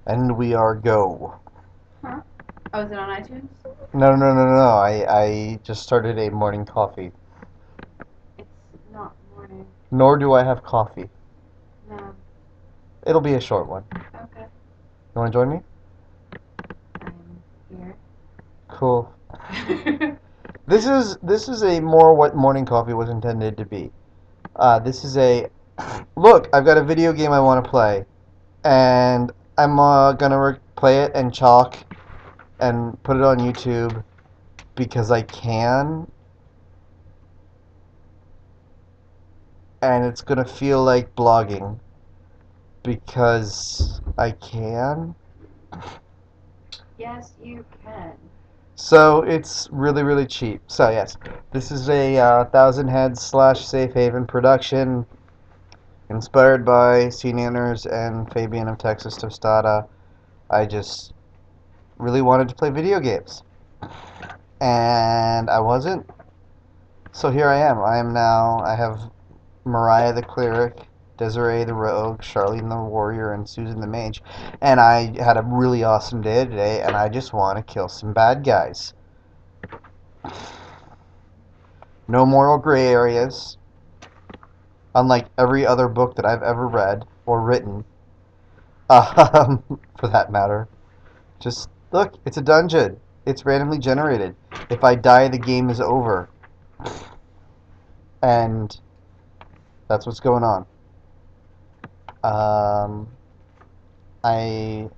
And we are go. Huh? Oh, is it on iTunes? No, no, no, no, no. I just started a morning coffee. It's not morning. Nor do I have coffee. No. It'll be a short one. Okay. You want to join me? I'm here. Cool. This is a more what morning coffee was intended to be. This is a look. I've got a video game I want to play, and I'm gonna play it and chalk and put it on YouTube because I can, and it's gonna feel like blogging because I can. Yes, you can. So it's really, really cheap. So yes, this is a Thousand Heads slash Safe Haven production, inspired by Sea Nanners and Fabian of Texas Tostada. I just really wanted to play video games, and I wasn't. So here I am. I am now. I have Mariah the Cleric, Desiree the Rogue, Charlene the Warrior, and Susan the Mage. And I had a really awesome day today, and I just want to kill some bad guys. No moral gray areas, unlike every other book that I've ever read or written, for that matter. Just look, it's a dungeon. It's randomly generated. If I die, the game is over. And that's what's going on. Um, I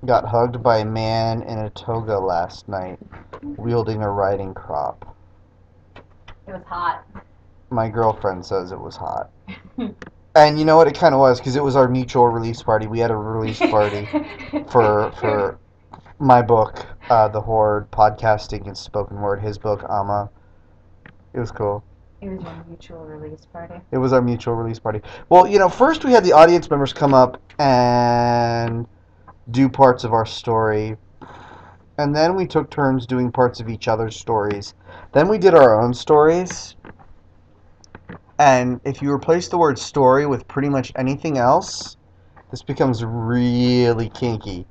got hugged by a man in a toga last night, wielding a riding crop. It was hot. My girlfriend says it was hot. And you know what? It kind of was, because it was our mutual release party. We had a release party for my book, The Horde, podcasting and spoken word. His book, Ama. It was cool. It was your mutual release party. It was our mutual release party. Well, first we had the audience members come up and do parts of our story, and then we took turns doing parts of each other's stories. Then we did our own stories. And if you replace the word story with pretty much anything else, this becomes really kinky.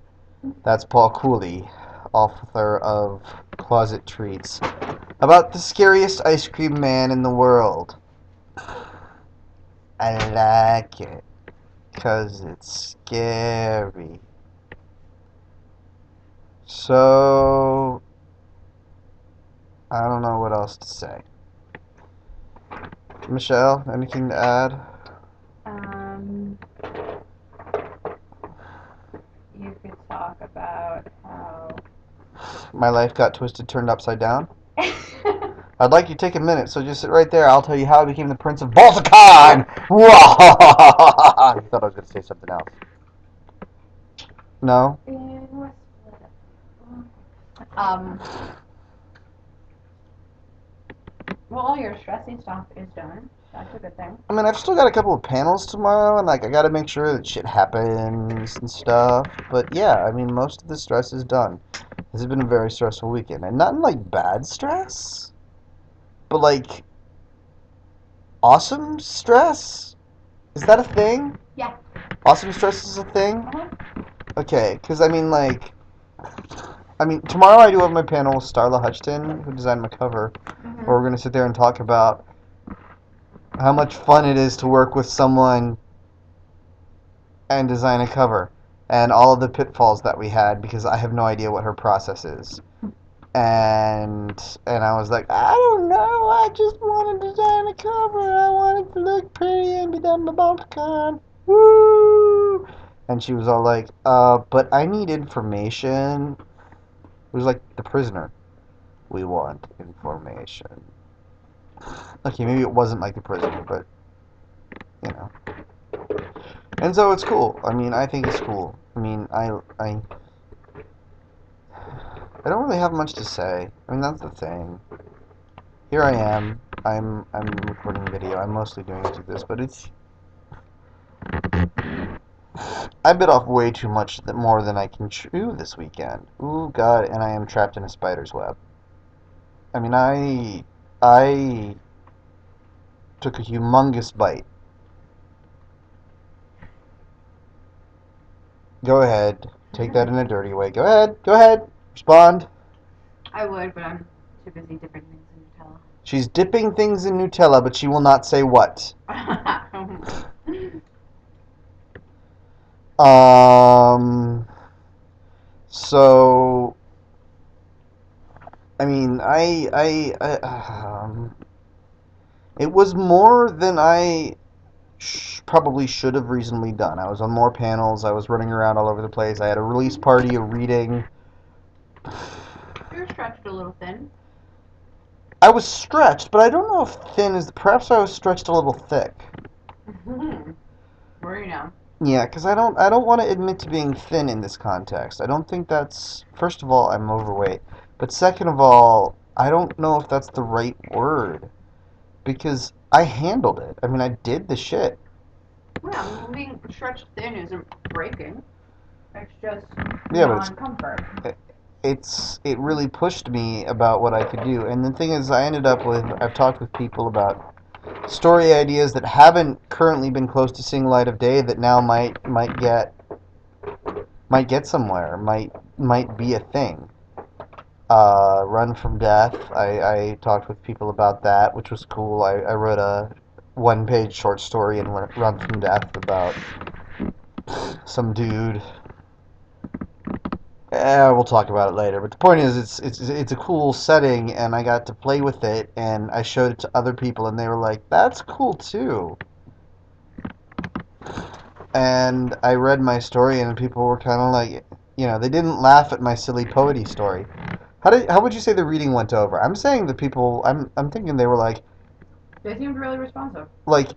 That's Paul Cooley, author of Closet Treats, about the scariest ice cream man in the world. I like it, 'cause it's scary. So, I don't know what else to say. Michelle, anything to add? Um, you could talk about how. My life got twisted, turned upside down? I'd like you to take a minute, so just sit right there. I'll tell you how I became the Prince of Balticon! I thought I was going to say something else. No? Um, well, all your stressy stuff is done. That's a good thing. I mean, I've still got a couple of panels tomorrow, and, like, I gotta make sure that shit happens and stuff. But, yeah, I mean, most of the stress is done. This has been a very stressful weekend. And not in, like, bad stress, but, like, awesome stress? Is that a thing? Yeah. Awesome stress is a thing? Uh-huh. Okay, because, tomorrow I do have my panel with Starla Hutchton, who designed my cover, where we're going to sit there and talk about how much fun it is to work with someone and design a cover, and all of the pitfalls that we had, because I have no idea what her process is. And I was like, I don't know, I just want to design a cover, I want it to look pretty and be done by Balticon. Woo! And she was all like, but I need information. It was like The Prisoner. We want information. Okay, maybe it wasn't like The Prisoner, but, you know. And so it's cool. I mean, I think it's cool. I mean, I don't really have much to say. I mean, that's the thing. Here I am. I'm recording video. I'm mostly doing it to this, but it's... I bit off way too much more than I can chew this weekend. Ooh, God, and I am trapped in a spider's web. I mean, I took a humongous bite. Go ahead. Take that in a dirty way. Go ahead. Go ahead. Respond. I would, but I'm too busy dipping things She's dipping things in Nutella, but she will not say what. in Nutella. Um. So, I mean, it was more than I probably should have reasonably done. I was on more panels. I was running around all over the place. I had a release party, a reading. You're stretched a little thin. I was stretched, but I don't know if thin is. Perhaps I was stretched a little thick. Where are you now? Yeah, because I don't want to admit to being thin in this context. I don't think that's. First of all, I'm overweight, but second of all, I don't know if that's the right word because I handled it. I mean, I did the shit. Yeah, being stretched thin isn't breaking. It's just Yeah, but it's non-comfort. it really pushed me about what I could do. And the thing is, I ended up with I've talked with people about story ideas that haven't currently been close to seeing light of day that now might get somewhere, might be a thing. Run from Death. I talked with people about that, which was cool. I wrote a one-page short story in Run from Death about some dude. We'll talk about it later. But the point is, it's a cool setting, and I got to play with it, and I showed it to other people, and they were like, "That's cool too." And I read my story, and people were kind of like, they didn't laugh at my silly poety story. How would you say the reading went over? I'm saying the people. I'm thinking they were like, They seemed really responsive. like.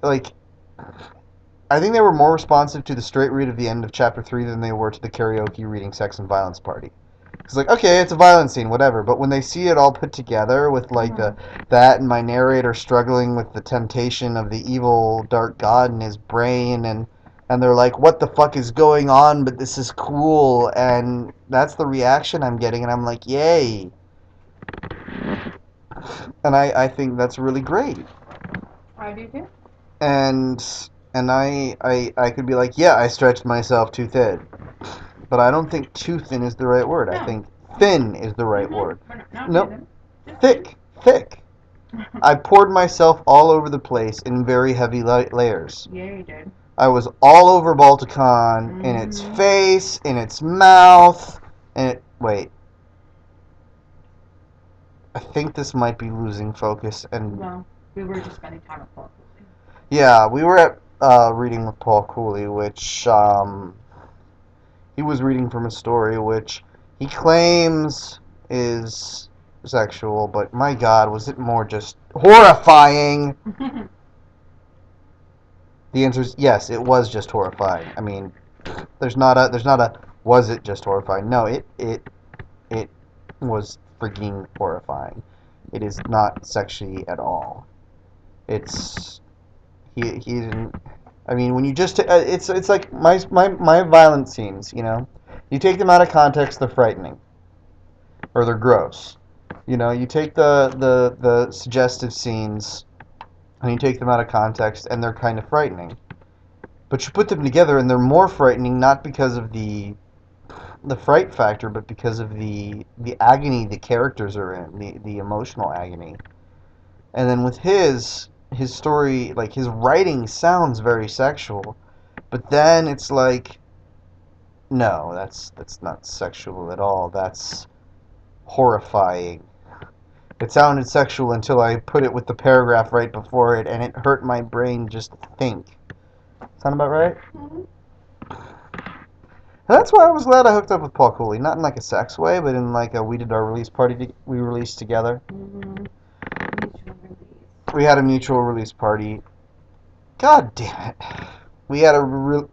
I think they were more responsive to the straight read of the end of chapter 3 than they were to the karaoke reading Sex and Violence Party. It's like, okay, it's a violence scene, whatever. But when they see it all put together with like that and my narrator struggling with the temptation of the evil dark god in his brain, and they're like, what the fuck is going on? But this is cool, and that's the reaction I'm getting, and I'm like, yay. And I think that's really great. I do too. And I could be like, yeah, I stretched myself too thin. But I don't think too thin is the right word. No. I think thin is the right word. No. Thick. I poured myself all over the place in very heavy layers. Yeah, you did. I was all over Balticon, in its face, in its mouth, wait. I think this might be losing focus, and Well, we were just spending time with Paul Cooley. yeah, we were at reading with Paul Cooley, which he was reading from a story which he claims is sexual, but my God, was it more just horrifying? The answer is yes, it was just horrifying. I mean, there's not a was it just horrifying? No, it was freaking horrifying. It is not sexy at all. It's he didn't. I mean, when you just it's like my violent scenes. You take them out of context, they're frightening or they're gross. You take the suggestive scenes and you take them out of context and they're kind of frightening. But you put them together and they're more frightening not because of the fright factor, but because of the agony the characters are in, the emotional agony. And then with his story, like his writing sounds very sexual, but then it's like, no, that's not sexual at all. That's horrifying. It sounded sexual until I put it with the paragraph right before it, and it hurt my brain just to think. Sound about right? Mm-hmm. And that's why I was glad I hooked up with Paul Cooley. Not in like a sex way, but in like we did our release party. We released together. Mm-hmm. We had a mutual release party. God damn it. We had a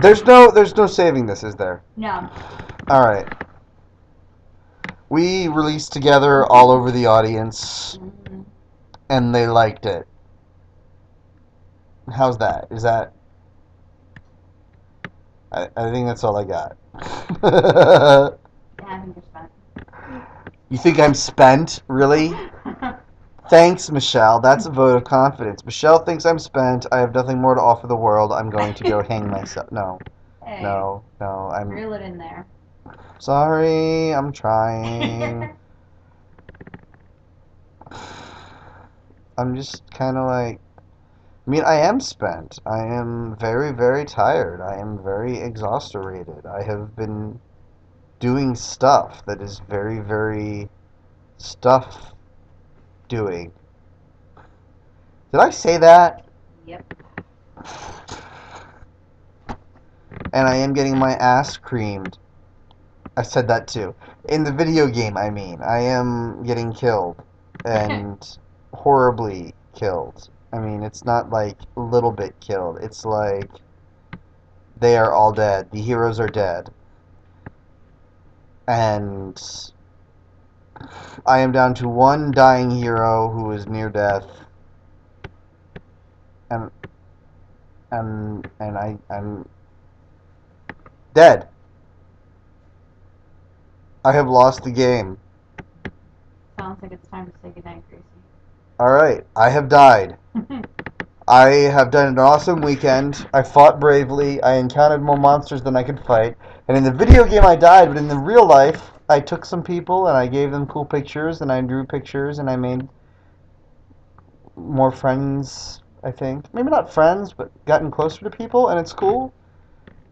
There's no saving this, is there? No. All right. We released together all over the audience, and they liked it. How's that? Is that? I think that's all I got. Yeah, I think you're spent. You think I'm spent? Really? Thanks, Michelle. That's a vote of confidence. Michelle thinks I'm spent. I have nothing more to offer the world. I'm going to go hang myself. No. Hey, No, no, I'm reel it in there. sorry. I'm trying. I'm just kind of like. I mean, I am spent. I am very, very tired. I am very exhausted. I have been doing stuff that is very, very stuff doing. Did I say that? Yep. And I am getting my ass creamed. I said that too. In the video game, I mean. I am getting killed. And horribly killed. I mean, it's not like a little bit killed. It's like they are all dead. The heroes are dead. And I am down to one dying hero who is near death. And I'm dead. I have lost the game. Sounds like it's time to say goodnight, Gracie. Alright, I have died. I have done an awesome weekend. I fought bravely. I encountered more monsters than I could fight. And in the video game, I died, but in the real life, I took some people and I gave them cool pictures and I drew pictures and I made more friends, I think. Maybe not friends, but gotten closer to people, and it's cool.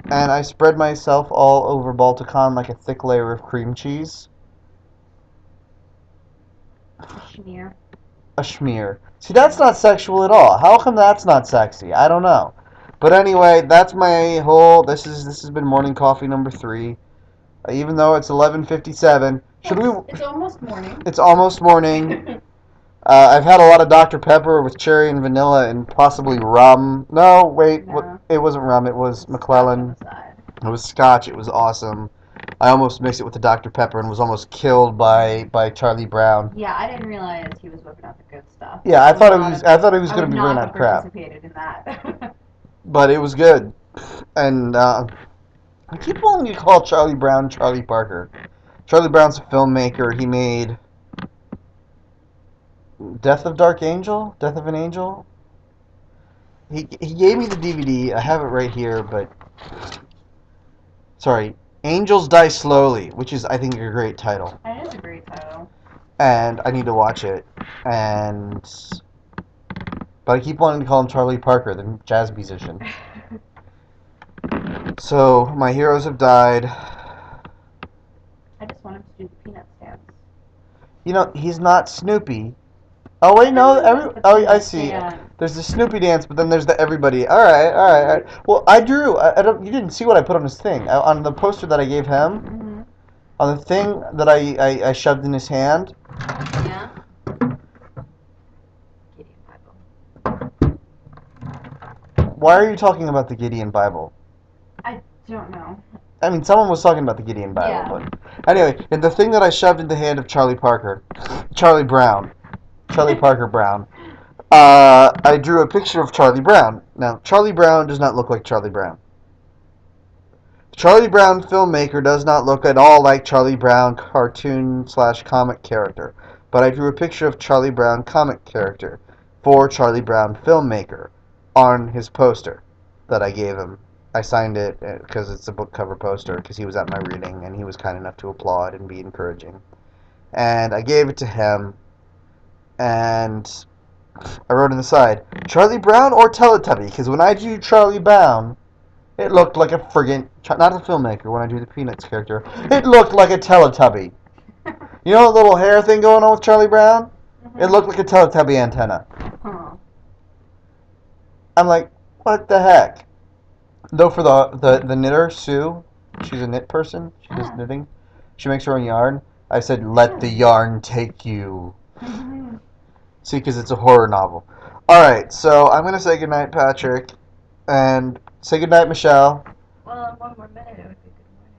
And I spread myself all over Balticon like a thick layer of cream cheese. Schmear. A schmear. See, that's not sexual at all. How come that's not sexy? I don't know. But anyway, that's my whole. This has been morning coffee number 3. Even though it's 11:57, should we? It's almost morning. It's almost morning. I've had a lot of Dr Pepper with cherry and vanilla and possibly rum. No, wait, No. it wasn't rum. It was Scotch McClellan. on the side. It was scotch. It was awesome. I almost mixed it with the Dr Pepper and was almost killed by Charlie Brown. Yeah, I didn't realize he was whipping out the good stuff. Yeah, I thought it was I going would to be not running out have of crap, participated in that. but it was good. And I keep wanting to call Charlie Brown Charlie Parker. Charlie Brown's a filmmaker. He made Death of Dark Angel, Death of an Angel. He gave me the DVD. I have it right here, but sorry, Angels Die Slowly, which is I think a great title. That is a great title. And I need to watch it. And but I keep wanting to call him Charlie Parker, the jazz musician. So my heroes have died. I just want him to do the Peanuts dance. You know, he's not Snoopy. Oh wait, no. I see. There's the Snoopy dance, but then there's the everybody. All right, all right, all right. Well, I drew. I don't. You didn't see what I put on his thing. On the poster that I gave him. Mm-hmm. On the thing that I shoved in his hand. Yeah. Gideon Bible. Why are you talking about the Gideon Bible? I don't know. I mean, someone was talking about the Gideon Bible, Yeah. but anyway, and the thing that I shoved in the hand of Charlie Parker, Charlie Brown, Charlie Parker Brown, I drew a picture of Charlie Brown. Now, Charlie Brown does not look like Charlie Brown. Charlie Brown filmmaker does not look at all like Charlie Brown cartoon / comic character, but I drew a picture of Charlie Brown comic character for Charlie Brown filmmaker on his poster that I gave him. I signed it because it's a book cover poster because he was at my reading and he was kind enough to applaud and be encouraging. And I gave it to him and I wrote on the side, Charlie Brown or Teletubby? Because when I drew Charlie Brown, it looked like a friggin', not a filmmaker, when I drew the Peanuts character, it looked like a Teletubby. You know the little hair thing going on with Charlie Brown? Mm-hmm. It looked like a Teletubby antenna. Huh. I'm like, what the heck? Though for the knitter, Sue, she's a knit person. She does knitting. She makes her own yarn. I said, let the yarn take you. Mm-hmm. See, because it's a horror novel. Alright, so I'm going to say goodnight, Patrick. And say goodnight, Michelle. Well, in one more minute it would be good morning.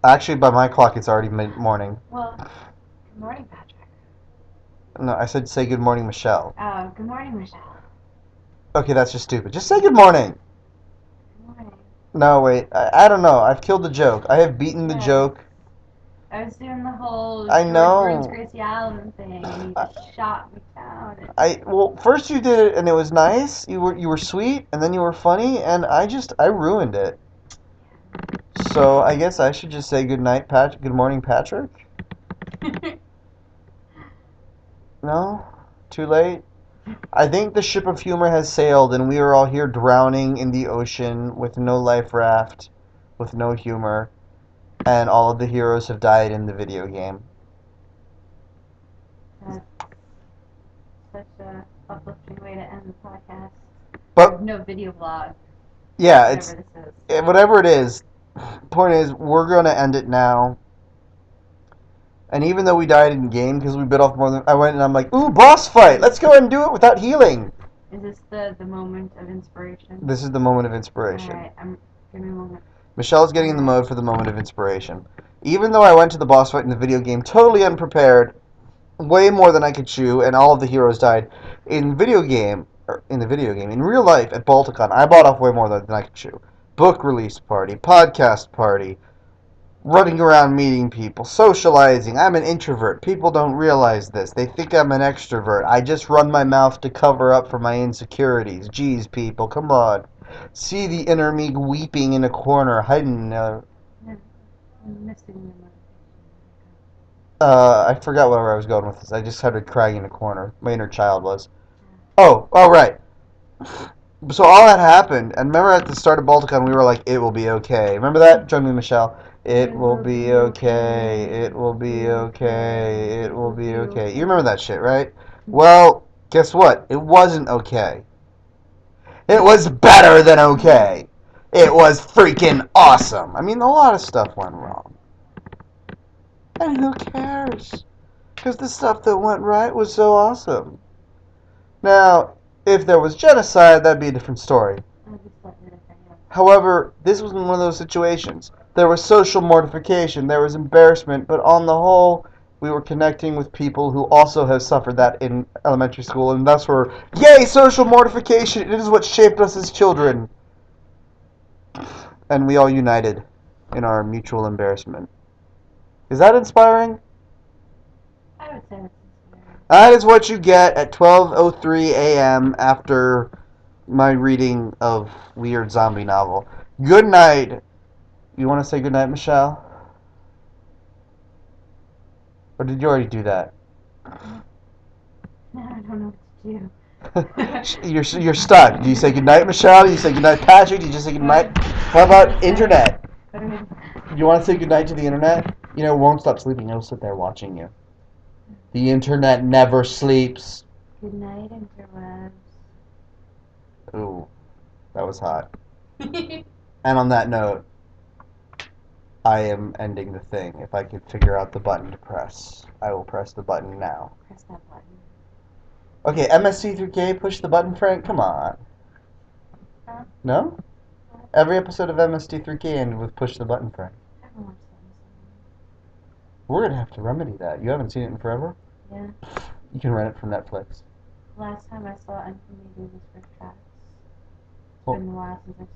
Actually, by my clock, it's already mid-morning. Well, good morning, Patrick. No, I said say good morning, Michelle. Good morning, Michelle. Okay, that's just stupid. Just say good morning. Good morning. No, wait. I don't know. I've killed the joke. I have beaten the joke. I was doing the whole I know. George Burns Gracie Allen thing, and you just shot me down. Well, first you did it, and it was nice. You were sweet, and then you were funny, and I ruined it. So I guess I should just say good night, Pat. Good morning, Patrick. No, too late. I think the ship of humor has sailed, and we are all here drowning in the ocean with no life raft, with no humor, and all of the heroes have died in the video game. That's such a uplifting way to end the podcast. But No video vlog. yeah, Whatever this is. whatever it is. Point is, we're gonna end it now. And even though we died in game because we bit off more than I went, and I'm like, ooh, boss fight! Let's go ahead and do it without healing. Is this the moment of inspiration? This is the moment of inspiration. Alright, give me a moment. Michelle's getting in the mode for the moment of inspiration. Even though I went to the boss fight in the video game totally unprepared, way more than I could chew, and all of the heroes died. In in real life at Balticon, I bought off way more than I could chew. Book release party, podcast party, running around meeting people, socializing. I'm an introvert. People don't realize this. They think I'm an extrovert. I just run my mouth to cover up for my insecurities. Geez, people, come on. See the inner me weeping in a corner, hiding. I'm missing I forgot where I was going with this. I just started crying in a corner. My inner child was. Oh, right. So all that happened, and remember at the start of Balticon, we were like, "It will be okay." Remember that? Join me, Michelle. It will be okay. It will be okay. It will be okay. You remember that shit, right? Well, guess what? It wasn't okay. It was better than okay. It was freaking awesome. I mean, a lot of stuff went wrong. And who cares? Because the stuff that went right was so awesome. Now, if there was genocide, that'd be a different story. However, this was one of those situations. There was social mortification, there was embarrassment, but on the whole, we were connecting with people who also have suffered that in elementary school, and thus were, yay, social mortification! It is what shaped us as children. And we all united in our mutual embarrassment. Is that inspiring? I would say it's inspiring. That is what you get at 12:03 a.m. after my reading of weird zombie novel. Good night. You want to say good night, Michelle? Or did you already do that? No, I don't know what to do. You're stuck. Do you say good night, Michelle? Do you say good night, Patrick? Do you just say good night? How about internet? You want to say good night to the internet? You know, it won't stop sleeping. It'll sit there watching you. The internet never sleeps. Good night, interwebs. Ooh, that was hot. And on that note, I am ending the thing. If I could figure out the button to press, I will press the button now. Press that button. Okay, MST3K, push the button, Frank. Come on. Huh? No? Every episode of MST3K ended with push the button, Frank. I haven't watched that. We're gonna have to remedy that. You haven't seen it in forever? Yeah. You can rent it from Netflix. Last time I saw Anthony do this for tracks. It's Well- been a while since I've